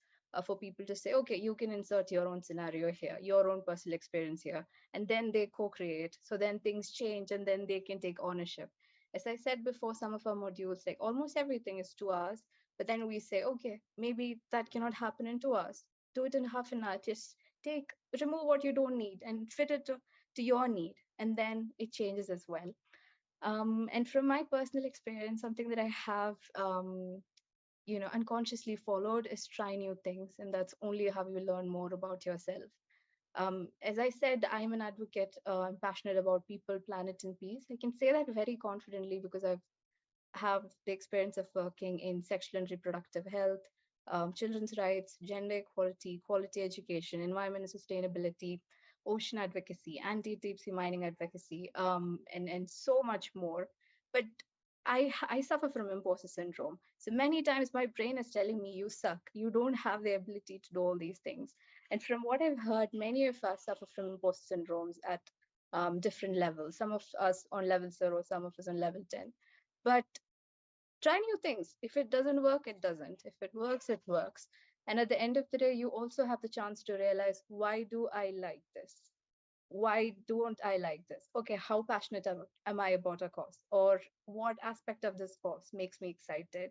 for people to say, okay, you can insert your own scenario here, your own personal experience here, and then they co-create. So then things change, and then they can take ownership. As I said before, some of our modules, like almost everything is 2 hours, but then we say, okay, maybe that cannot happen in 2 hours. Do it in half an hour. Just remove what you don't need and fit it to your need, and then it changes as well. And from my personal experience, something that I have unconsciously followed is try new things, and that's only how you learn more about yourself. As I said, I'm an advocate. I'm passionate about people, planet, and peace. I can say that very confidently because I've have the experience of working in sexual and reproductive health, children's rights, gender equality, quality education, environment and sustainability, ocean advocacy, anti-deep sea mining advocacy, and so much more. But I suffer from imposter syndrome. So many times my brain is telling me, you suck. You don't have the ability to do all these things. And from what I've heard, many of us suffer from imposter syndromes at different levels. Some of us on level 0, some of us on level 10. But try new things. If it doesn't work, it doesn't. If it works, it works. And at the end of the day, you also have the chance to realize, why do I like this? Why don't I like this? Okay, how passionate am I about a cause? Or what aspect of this cause makes me excited?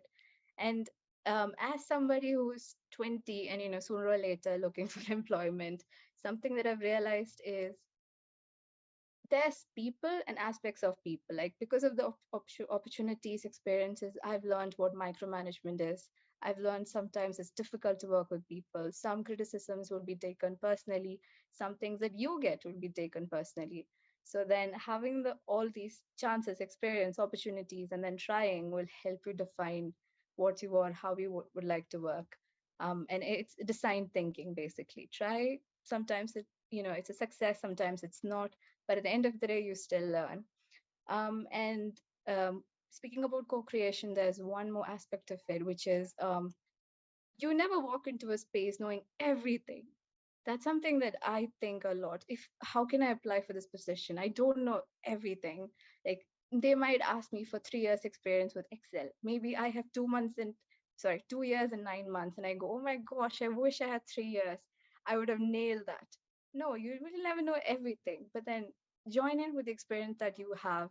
And as somebody who's 20 and sooner or later looking for employment, something that I've realized is there's people and aspects of people. Like, because of the opportunities, experiences, I've learned what micromanagement is. I've learned sometimes it's difficult to work with people. Some criticisms will be taken personally. Some things that you get will be taken personally. So then having all these chances, experience, opportunities, and then trying will help you define what you are, how you would like to work. And it's design thinking, basically. Try. Sometimes it's a success, sometimes it's not, but at the end of the day, you still learn. And speaking about co-creation, there's one more aspect of it, which is you never walk into a space knowing everything. That's something that I think a lot. How can I apply for this position? I don't know everything. Like, they might ask me for 3 years experience with Excel. Maybe I have 2 months and sorry, 2 years and 9 months, and I go, oh my gosh, I wish I had 3 years. I would have nailed that. No, you will never know everything, but then join in with the experience that you have.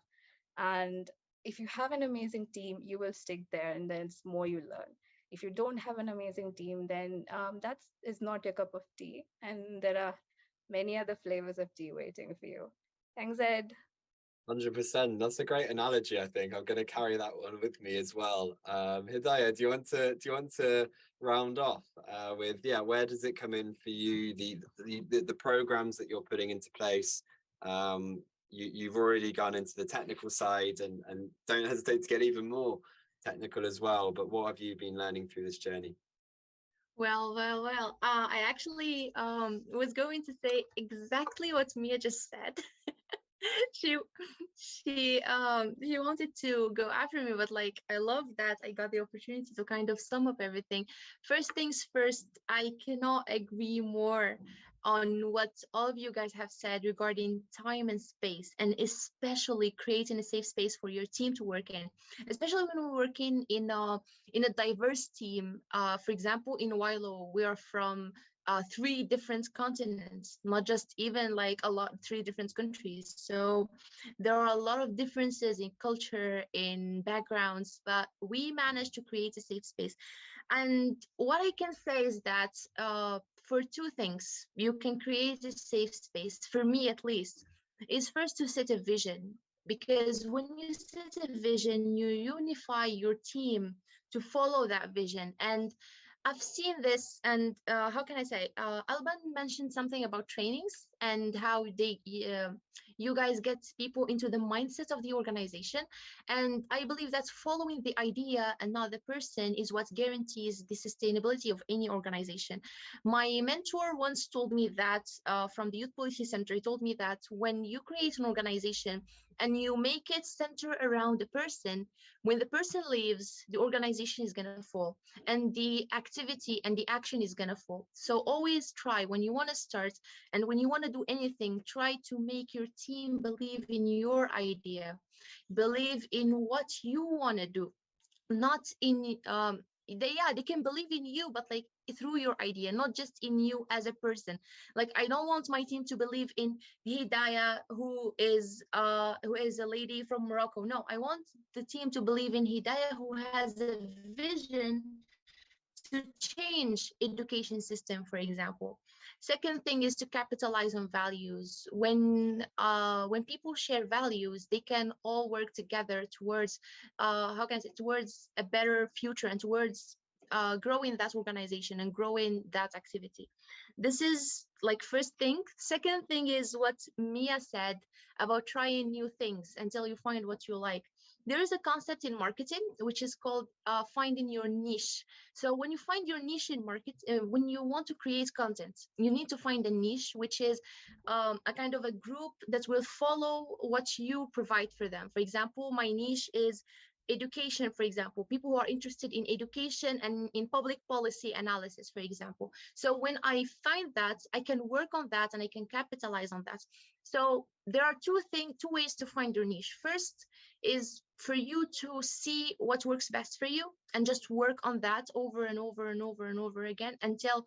And if you have an amazing team, you will stick there, and then it's more you learn. If you don't have an amazing team, then that is not your cup of tea. And there are many other flavors of tea waiting for you. Thanks, Ed. 100%. That's a great analogy. I think I'm going to carry that one with me as well. Hidayah, do you want to round off with, yeah, where does it come in for you? The programs that you're putting into place. You've already gone into the technical side, and don't hesitate to get even more technical as well. But what have you been learning through this journey? Well. I actually was going to say exactly what Mia just said. she she wanted to go after me, but like, I love that I got the opportunity to kind of sum up everything. First things first, I cannot agree more on what all of you guys have said regarding time and space, and especially creating a safe space for your team to work in, especially when we're working in a diverse team. For example, in Wilo, we are from 3 different continents, not just even like three different countries. So there are a lot of differences in culture, in backgrounds, but we managed to create a safe space. And what I can say is that for 2 things, you can create a safe space, for me at least, is first to set a vision. Because when you set a vision, you unify your team to follow that vision. And I've seen this, and how can I say? Alban mentioned something about trainings and how you guys get people into the mindset of the organization. And I believe that following the idea and not the person is what guarantees the sustainability of any organization. My mentor once told me that from the Youth Policy Center, he told me that when you create an organization and you make it center around the person, when the person leaves, the organization is going to fall, and the activity and the action is going to fall. So always try, when you want to start and when you want to do anything, try to make your team believe in your idea, believe in what you want to do, not in they can believe in you, but like through your idea, not just in you as a person. Like, I don't want my team to believe in Hidayah, who is a lady from Morocco. No, I want the team to believe in Hidayah, who has a vision to change education system, for example. Second thing is to capitalize on values. When people share values, they can all work together towards how can I say, towards a better future, and towards growing that organization and growing that activity. This is like first thing. Second thing is what Mia said about trying new things until you find what you like. There is a concept in marketing which is called finding your niche. So when you find your niche in market, when you want to create content, you need to find a niche, which is a kind of a group that will follow what you provide for them. For example, my niche is education, for example, people who are interested in education and in public policy analysis, for example. So when I find that, I can work on that and I can capitalize on that. So there are two ways to find your niche. First is for you to see what works best for you and just work on that over and over and over and over again until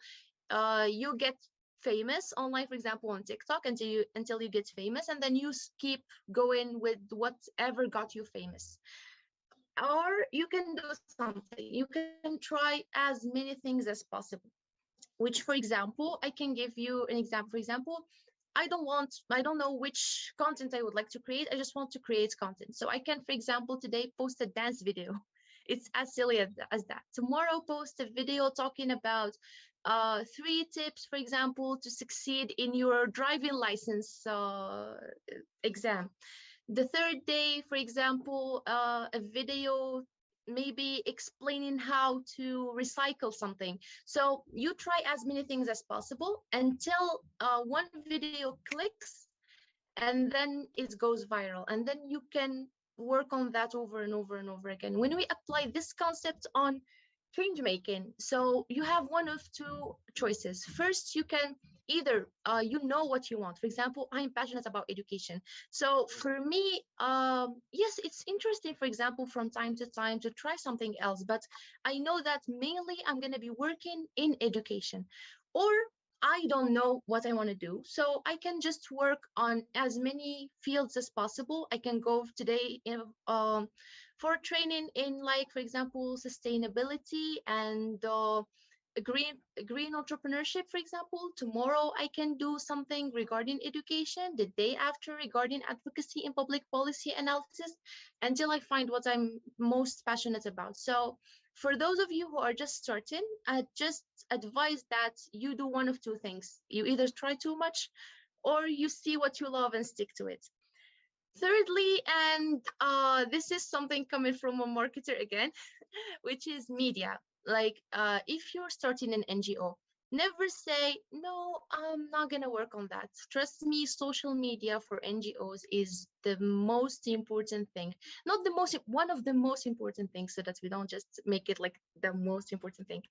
you get famous online, for example, on TikTok, until you get famous, and then you keep going with whatever got you famous. Or you can do something. You can try as many things as possible, which, for example, I can give you an example. For example, I don't know which content I would like to create. I just want to create content. So I can, for example, today post a dance video. It's as silly as that. Tomorrow, post a video talking about 3 tips, for example, to succeed in your driving license exam. The third day, for example, a video maybe explaining how to recycle something. So you try as many things as possible until one video clicks, and then it goes viral, and then you can work on that over and over and over again. When we apply this concept on change making, so you have one of 2 choices. First, you can either you know what you want. For example, I'm passionate about education. So for me, yes, it's interesting, for example, from time to time to try something else, but I know that mainly I'm going to be working in education. Or I don't know what I want to do. So I can just work on as many fields as possible. I can go today for training in, like, for example, sustainability and green entrepreneurship. For example, tomorrow I can do something regarding education, the day after regarding advocacy and public policy analysis, until I find what I'm most passionate about. So for those of you who are just starting, I just advise that you do one of two things. You either try too much, or you see what you love and stick to it. Thirdly, and this is something coming from a marketer again, which is media. Like, if you're starting an NGO, never say, no, I'm not going to work on that. Trust me, social media for NGOs is the most important thing. Not the most, one of the most important things, so that we don't just make it like the most important thing.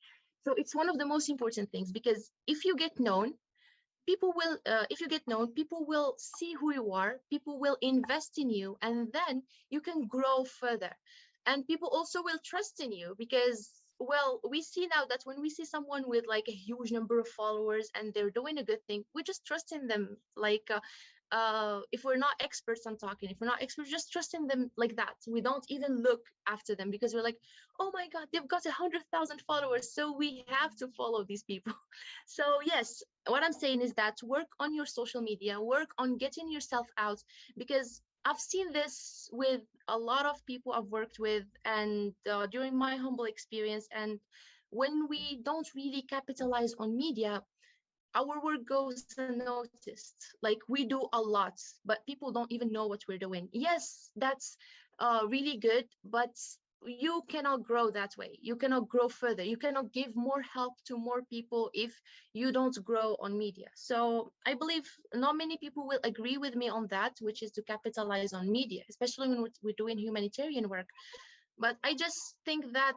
So it's one of the most important things, because if you get known, people will if you get known, people will see who you are, people will invest in you, and then you can grow further. And people also will trust in you, because, well, we see now that when we see someone with like a huge number of followers and they're doing a good thing, we just trust in them. Like, if we're not experts on talking, if we're not experts, just trusting them like that. We don't even look after them, because we're like, oh my god, they've got 100,000 followers, so we have to follow these people. So yes, what I'm saying is that work on your social media, work on getting yourself out, because I've seen this with a lot of people I've worked with, and during my humble experience. And when we don't really capitalize on media, our work goes unnoticed. Like, we do a lot, but people don't even know what we're doing. Yes, that's really good, but you cannot grow that way. You cannot grow further. You cannot give more help to more people if you don't grow on media. So I believe not many people will agree with me on that, which is to capitalize on media, especially when we're doing humanitarian work. But I just think that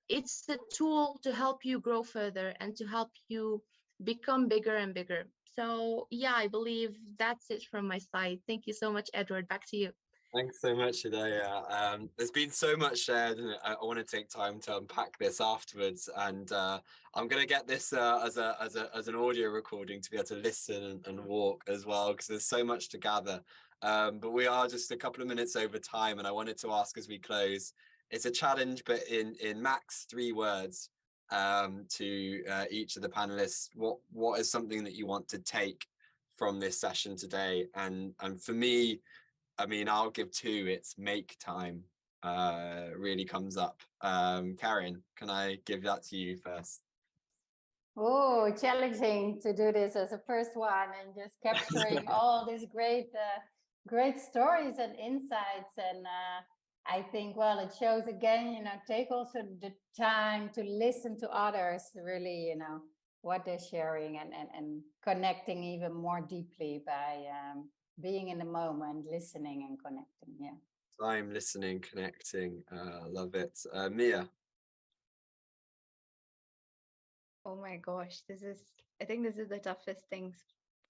it's a tool to help you grow further and to help you become bigger and bigger. So yeah, I believe that's it from my side. Thank you so much, Edward. Back to you. Thanks so much, Hidayah. There's been so much shared, and I want to take time to unpack this afterwards. And I'm going to get this as an audio recording to be able to listen and walk as well, because there's so much to gather. But we are just a couple of minutes over time, and I wanted to ask as we close. It's a challenge, but in max 3 words, to each of the panelists. What is something that you want to take from this session today? And for me, I mean, I'll give 2. It's make time. Really comes up. Karen, can I give that to you first? Oh, challenging to do this as a first one, and just capturing all these great stories and insights. And I think, well, it shows again, take also the time to listen to others, really, what they're sharing, and connecting even more deeply by being in the moment, listening and connecting. Yeah. Time, listening, connecting. Love it. Mia. Oh my gosh, I think this is the toughest things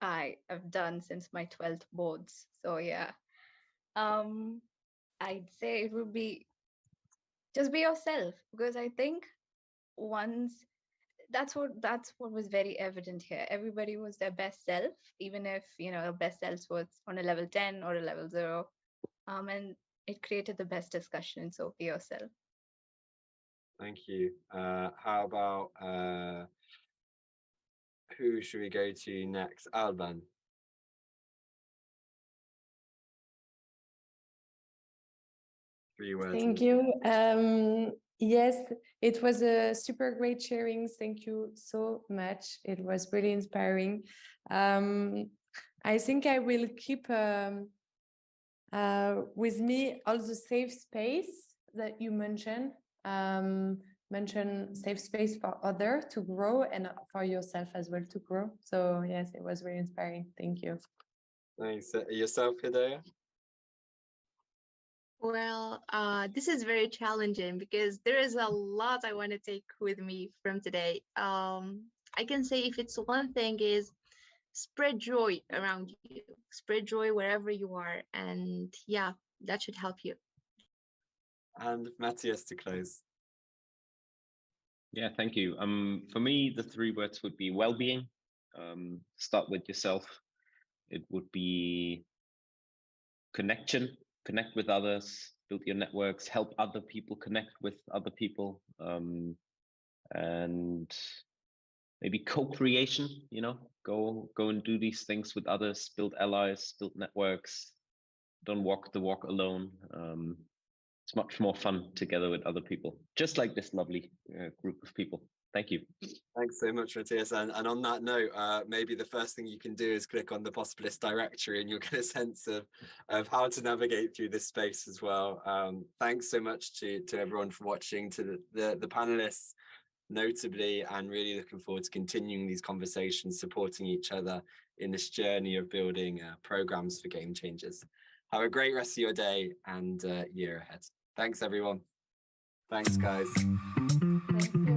I have done since my 12th boards. So yeah, I'd say it would be just be yourself, because I think once that's what was very evident here. Everybody was their best self, even if their best selves was on a level 10 or a level 0, and it created the best discussion. So be yourself. Thank you. How about who should we go to next? Alban. Three words. Thank you. Yes, it was a super great sharing. Thank you so much. It was really inspiring. I think I will keep with me all the safe space that you mentioned. Mention safe space for others to grow and for yourself as well to grow. So yes, it was really inspiring. Thank you. Thanks. Yourself, Hidayah? Well, this is very challenging, because there is a lot I want to take with me from today. I can say, if it's one thing, is spread joy around you, spread joy wherever you are. And yeah, that should help you. And Matthias to close. Yeah, thank you. For me, the 3 words would be well-being. Start with yourself. It would be connection, connect with others, build your networks, help other people connect with other people, and maybe co-creation, you know, go and do these things with others, build allies, build networks, don't walk the walk alone. It's much more fun together with other people, just like this lovely group of people. Thank you. Thanks so much, Matthias. And on that note, maybe the first thing you can do is click on the Possibilist directory and you'll get a sense of how to navigate through this space as well. Thanks so much to everyone for watching, to the panelists notably, and really looking forward to continuing these conversations, supporting each other in this journey of building programs for game changers. Have a great rest of your day and year ahead. Thanks, everyone. Thanks, guys. Thank you.